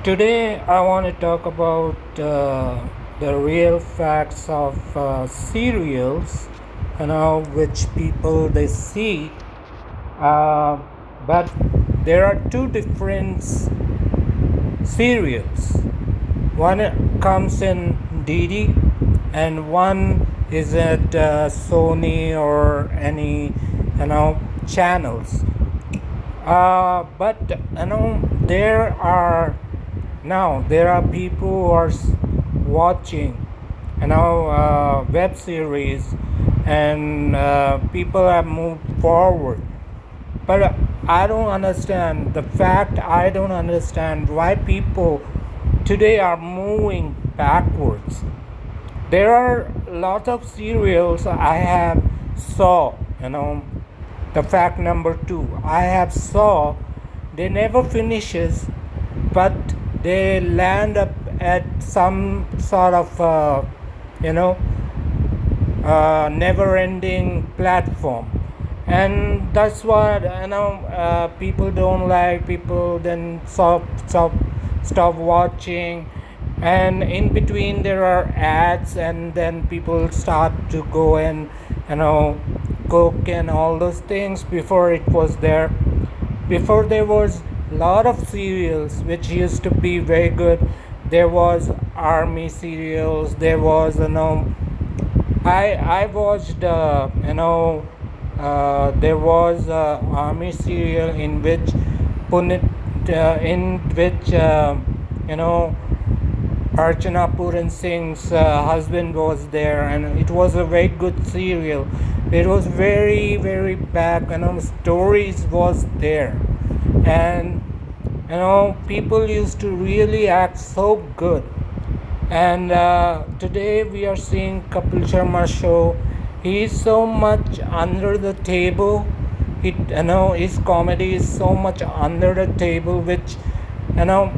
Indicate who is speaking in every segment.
Speaker 1: Today, I want to talk about the real facts of cereals, which people they see. Uh, but there are two different cereals. One comes in DD, and one is at Sony or any channels. But there are people who are watching web series, and people have moved forward. But I don't understand why people today are moving backwards. There are a lot of serials I have saw, the fact number two, I have saw they never finishes, but they land up at some sort of you know never ending platform, and that's what people don't like. People then stop watching, and in between there are ads, and then people start to go and cook and all those things. Before there was a lot of serials which used to be very good. There was army serials. There was I watched there was a army serial in which Punit in which you know Archana Puran Singh's husband was there, and it was a very good serial. It was very very back, stories was there, and people used to really act so good. And today we are seeing Kapil Sharma show. He is so much under the table. His comedy is so much under the table, which you know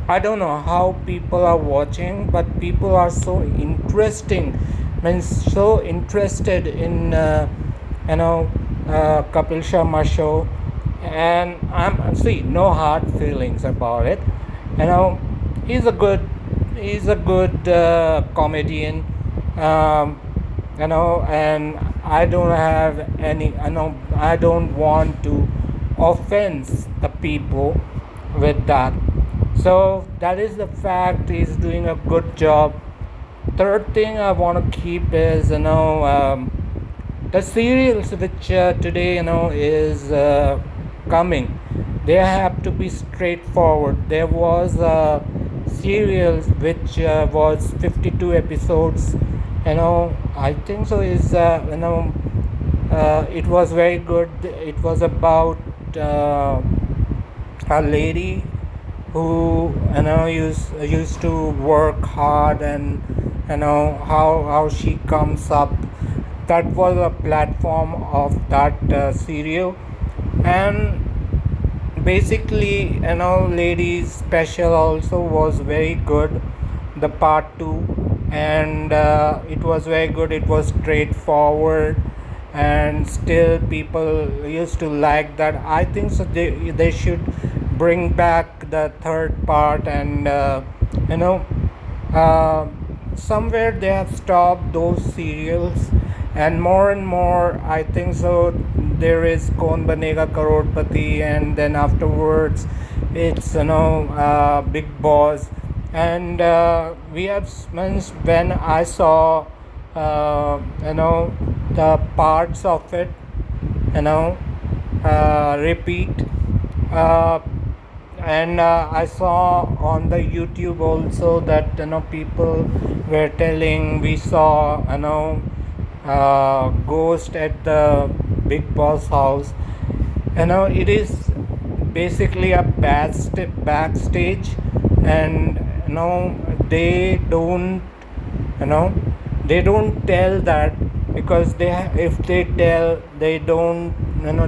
Speaker 1: I don't know how people are watching, but people are so interesting. So interested in Kapil Sharma show, and no hard feelings about it. You know, he's a good comedian. Um, and I don't have any. I don't want to offense the people with that. So that is the fact. He's doing a good job. Third thing I want to keep is the serials which today is coming. They have to be straightforward. There was a serial which was 52 episodes. I think so. Is it was very good. It was about a lady who used to work hard, and how she comes up. That was a platform of that serial. And basically ladies special also was very good, the part 2. And it was very good. It was straightforward, and still people used to like that. I think so they should bring back the third part. And you know uh, somewhere they have stopped those serials, and more I think so. There is Kaun Banega Karodpati, and then afterwards it's Big Boss. And we have when I saw the parts of it repeat, uh, and I saw on the YouTube also that people were telling we saw ghost at the Big Boss house. It is basically a backstage. And they don't you know they don't tell that, because if they tell, they don't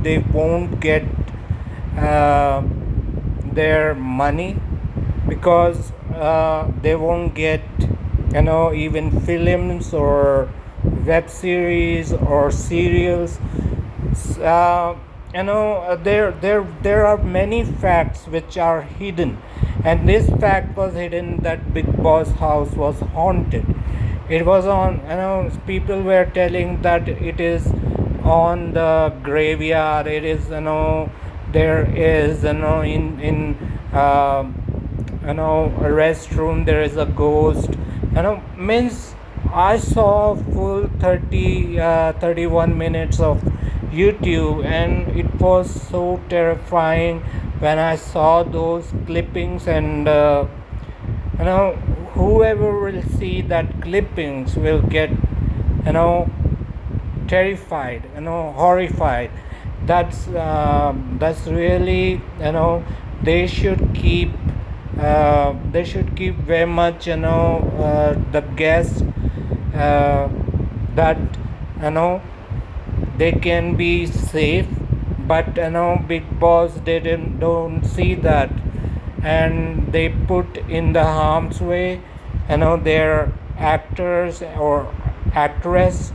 Speaker 1: they won't get uh, their money, because they won't get even films or web series or serials. There are many facts which are hidden, and this fact was hidden that Big Boss house was haunted. It was on, people were telling that it is on the graveyard. It is, there is, in a restroom there is a ghost. Means I saw full 31 minutes of YouTube, and it was so terrifying when I saw those clippings. And you know whoever will see that clippings will get, terrified, horrified. That's really, they should keep, very much, the guests, that, you know they can be safe. But Big Boss don't see that, and they put in the harm's way, their actors or actress.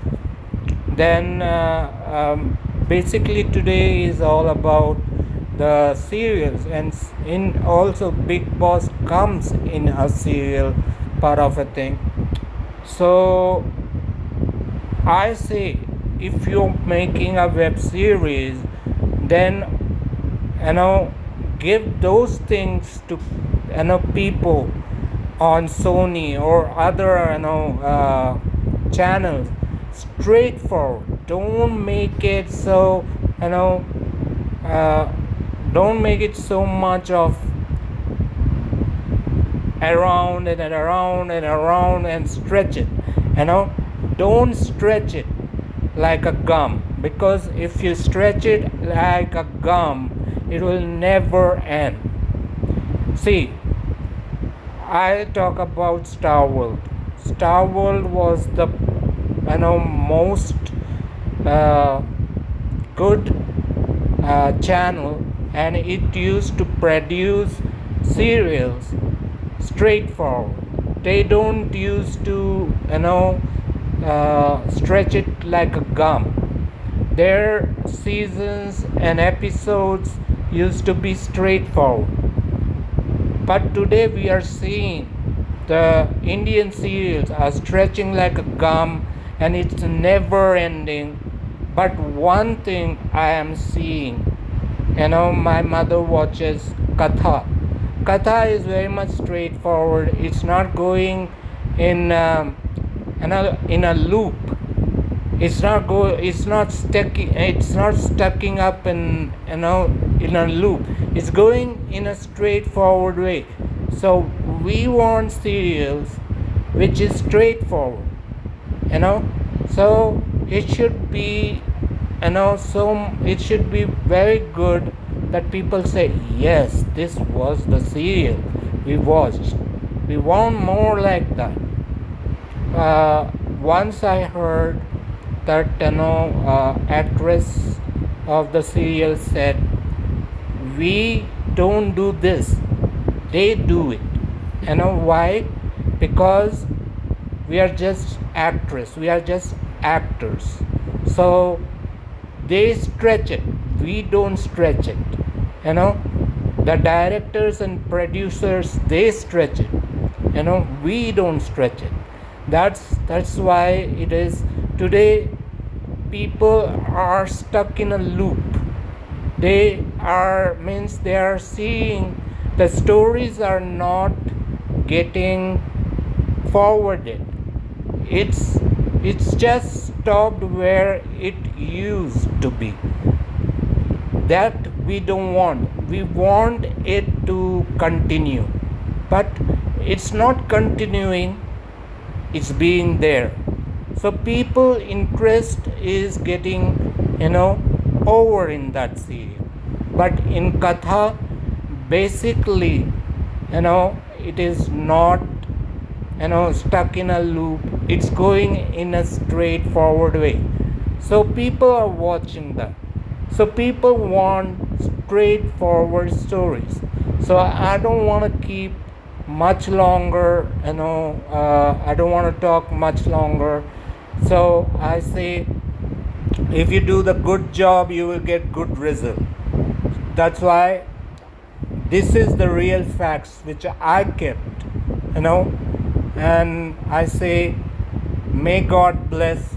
Speaker 1: Then basically today is all about the serials, and in also Big Boss comes in a serial part of a thing. So I say, if you're making a web series, then give those things to people on Sony or other channels, straightforward. Don't make it so, don't make it so much of around and around and around and stretch it. Don't stretch it like a gum, because if you stretch it like a gum, it will never end. See, I talk about Star World. Star World was the most good channel, and it used to produce serials straightforward. They don't used to stretch it like a gum. Their seasons and episodes used to be straightforward. But today we are seeing the Indian serials are stretching like a gum, and it's never ending. But one thing I am seeing, my mother watches Katha. Katha is very much straightforward. It's not going in in a loop. It's not stucking up in in a loop. It's going in a straightforward way. So we want serials which is straightforward, so it should be, so it should be very good that people say, yes, this was the serial we watched. We want more like that. Once I heard that actress of the serial said, we don't do this, they do it. Why? Because we are just actors, we are just actors. So they stretch it, we don't stretch it. The directors and producers, they stretch it, we don't stretch it. That's why it is today people are stuck in a loop. They are seeing the stories are not getting forwarded. It's just stopped where it used to be. That we don't want. We want it to continue, but it's not continuing, it's being there. So people interest is getting over in that serial. But in Katha, basically it is not stuck in a loop. It's going in a straightforward way. So people are watching that. So people want straightforward stories. So I don't want to keep much longer, I don't want to talk much longer. So I say, if you do the good job, you will get good result. That's why this is the real facts which I kept, you know, and I say, may God bless,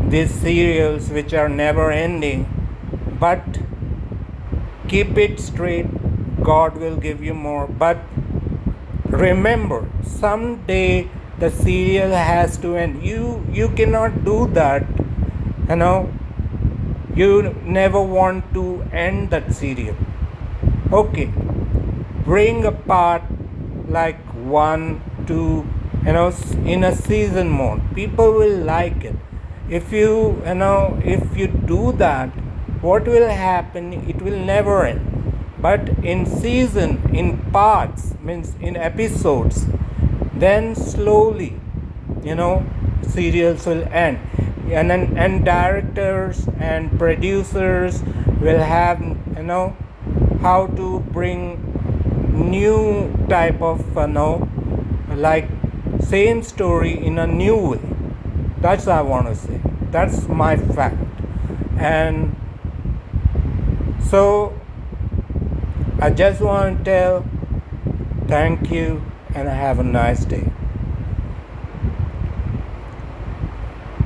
Speaker 1: these serials which are never ending, but keep it straight. God will give you more. But remember, someday the serial has to end. You cannot do that, you know. You never want to end that serial. Okay, bring a part like 1, 2, in a season mode. People will like it. If you do that, what will happen? It will never end. But in season, in parts, means in episodes, then slowly, serials will end, and directors and producers will have, how to bring new type of, like same story in a new way. That's I want to say. That's my fact. And so I just want to tell thank you and have a nice day.